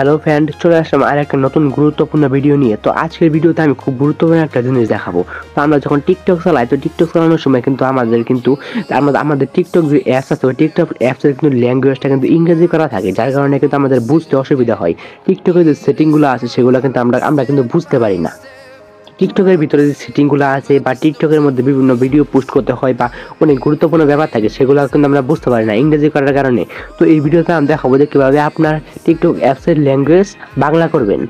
Hello friend, চলে আসলাম আর একটা নতুন গুরুত্বপূর্ণ ভিডিও নিয়ে। তো আজকের ভিডিওতে আমি খুব গুরুত্বপূর্ণ একটা জিনিস দেখাবো। তো আমরা যখন টিকটক চালাই, তো টিকটক চালানোর সময় কিন্তু আমাদের টিকটক যে অ্যাপস আছে, ওই টিকটক অ্যাপসের কিন্তু ল্যাঙ্গুয়েজটা কিন্তু ইংরেজি করা থাকে, যার কারণে কিন্তু আমাদের বুঝতে অসুবিধা হয়। টিকটকের যে সেটিংগুলো আছে সেগুলো কিন্তু আমরা কিন্তু বুঝতে পারি না। টিকটকের ভিতরে যে সেটিংগুলো আছে বা টিকটকের মধ্যে বিভিন্ন ভিডিও পোস্ট করতে হয় বা অনেক গুরুত্বপূর্ণ ব্যাপার থাকে, সেগুলো কিন্তু আমরা বুঝতে পারি না ইংরেজি করার কারণে। তো এই ভিডিওতে আমি দেখাবো যে কীভাবে আপনার টিকটক অ্যাপসের ল্যাঙ্গুয়েজ বাংলা করবেন।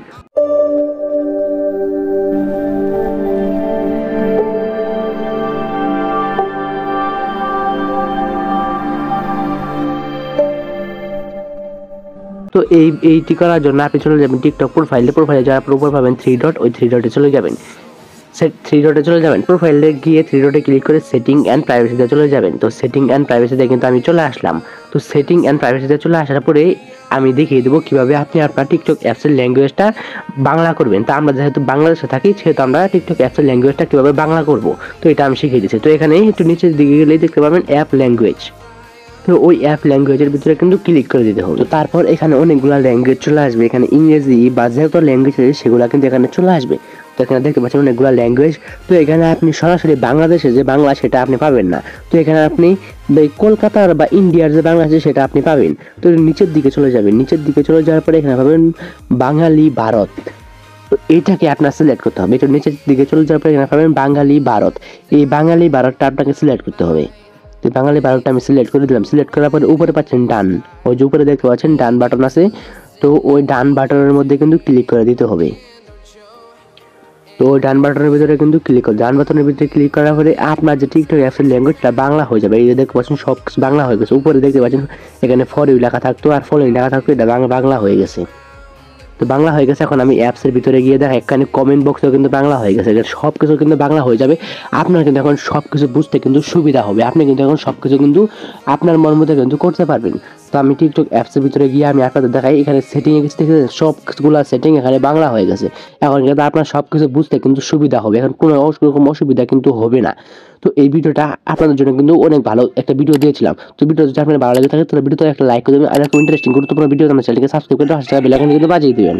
তো এইটি করার জন্য আপনি চলে যাবেন টিকটক প্রোফাইলে যাওয়ার পর উপর পাবেন থ্রি ডট, ওই থ্রি ডটে চলে যাবেন। থ্রি ডটে চলে যাবেন, প্রোফাইলে গিয়ে থ্রি ডটে ক্লিক করে সেটিং অ্যান্ড প্রাইভেসিতে চলে যাবেন। তো সেটিং অ্যান্ড প্রাইভেসিতে কিন্তু আমি চলে আসলাম। তো সেটিং অ্যান্ড প্রাইভেসিতে চলে আসার পরে আমি দেখিয়ে দেবো কীভাবে আপনি আপনার টিকটক অ্যাপসের ল্যাঙ্গুয়েজটা বাংলা করবেন। তা আমরা যেহেতু বাংলাদেশে থাকি, সেহেতু আমরা টিকটক অ্যাপসের ল্যাঙ্গুয়েজটা কীভাবে বাংলা করব, তো এটা আমি শিখিয়ে দিচ্ছি। তো এখানে একটু নিচের দিকে গেলেই দেখতে পাবেন অ্যাপ ল্যাঙ্গুয়েজ। তো ওই অ্যাপ ল্যাঙ্গুয়েজের ভিতরে কিন্তু ক্লিক করে দিতে হবে। তো তারপর এখানে অনেকগুলো ল্যাঙ্গুয়েজ চলে আসবে, এখানে ইংরেজি বা যেহেতু ল্যাঙ্গুয়েজ আছে সেগুলো কিন্তু এখানে চলে আসবে। তো এখানে দেখতে পাচ্ছেন অনেকগুলো ল্যাঙ্গুয়েজ। তো এখানে আপনি সরাসরি বাংলাদেশে যে বাংলা সেটা আপনি পাবেন না। তো এখানে আপনি কলকাতার বা ইন্ডিয়ার যে বাংলা আছে সেটা আপনি পাবেন। তো নিচের দিকে চলে যাবেন, নিচের দিকে চলে যাওয়ার পরে এখানে পাবেন বাঙালি ভারত। তো এইটাকে আপনার সিলেক্ট করতে হবে। এটা নিচের দিকে চলে যাওয়ার পরে এখানে পাবেন বাঙালি ভারত। এই বাঙালি ভারতটা আপনাকে সিলেক্ট করতে হবে। তো বাঙালি ভারতটা আমি সিলেক্ট করে দিলাম। সিলেক্ট করার পরে উপরে পাচ্ছেন ডান, ওই যে উপরে দেখতে পাচ্ছেন ডান বাটন আছে। তো ওই ডান বাটনের মধ্যে কিন্তু ক্লিক করে দিতে হবে। তো ওই ডান বাটনের ভিতরে কিন্তু ক্লিক করে, ডান বাটনের ভিতরে ক্লিক করার পরে আপনার যে টিকটক অ্যাপসের ল্যাঙ্গুয়েজটা বাংলা হয়ে যাবে। এই যে দেখতে পাচ্ছেন সব বাংলা হয়ে গেছে। উপরে দেখতে পাচ্ছেন এখানে ফর ইউ লেখা থাকতো আর ফলোইং লেখা থাকতো, এটা বাংলা হয়ে গেছে। তো বাংলা হয়ে গেছে। এখন আমি অ্যাপসের ভিতরে গিয়ে দেখা এখানে কমেন্ট বক্সেও কিন্তু বাংলা হয়ে গেছে। সব কিছু কিন্তু বাংলা হয়ে যাবে। আপনার কিন্তু এখন সব কিছু বুঝতে কিন্তু সুবিধা হবে। আপনি কিন্তু এখন সব কিছু কিন্তু আপনার মন মতো কিন্তু করতে পারবেন। তো আমি টিকটক অ্যাপসের ভিতরে গিয়ে আমি আপনাদের দেখাই, এখানে সেটিংয়ে গেছে, সবগুলো সেটিং এখানে বাংলা হয়ে গেছে। এখন কিন্তু আপনার সব কিছু বুঝতে কিন্তু সুবিধা হবে, এখন কোনো রকম অসুবিধা কিন্তু হবে না। তো এই ভিডিওটা আপনাদের জন্য কিন্তু অনেক ভালো একটা ভিডিও দিয়েছিলাম। তো ভিডিও যদি আপনার ভালো লাগে থাকে তাহলে ভিডিওতে একটা লাইক করে দেবেন, আর একটা ইন্টারেস্টিং গুরুত্বপূর্ণ ভিডিও আমার চ্যানেলকে সাবস্ক্রাইব করে বেল আইকনটি কিন্তু বাজিয়ে দিবেন।